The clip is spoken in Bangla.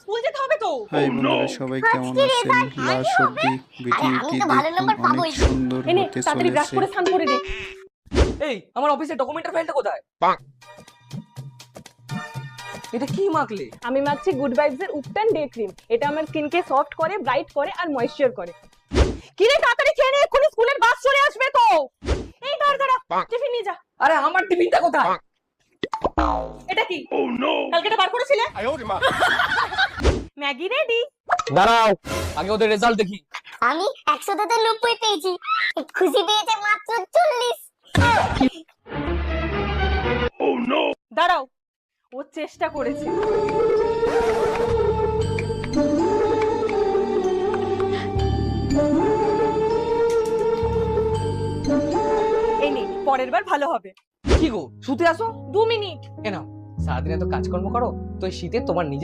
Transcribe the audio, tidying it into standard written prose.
স্কুল যেতে হবে তো। হাই বন্ধুরা, সবাই কেমন আছেন? লাস্ট অব্দি ভিডিওটি দেখুন, অনেক সুন্দর এনে হতে তাড়াতাড়ি ব্রাশ চলেছে। করে স্নান করে নে। এই আমার অফিসের ডকুমেন্টের ফাইলটা কোথায়? এটা কি মাখলে? আমি মাখছি গুড ভাইবস এর উপটান ডে ক্রিম। এটা আমার স্কিনকে সফট করে, ব্রাইট করে আর ময়েশ্চার করে। কি রে, তাড়াতাড়ি খেয়ে নে, এক্ষুনি স্কুলের বাস চলে আসবে তো। এই দাঁড়া, টিফিন নিয়ে যা। আরে আমার টিফিনটা কোথায়? এটা কি? কালকে এটা বার করেছিলে? Maggi ready. দাঁড়াও, আগে ওদের রেজাল্ট দেখি। আমি 190 পেয়েছি, খুশি পেয়েছে মাত্র 40। দাঁড়াও, ও চেষ্টা করেছে। এই নে, পরের বার ভালো হবে। কি গো, শুতে আসো। 2 মিনিট। এ নাও, সারাদিন এত কাজকর্ম করো, তো এই শীতে তোমার নিজের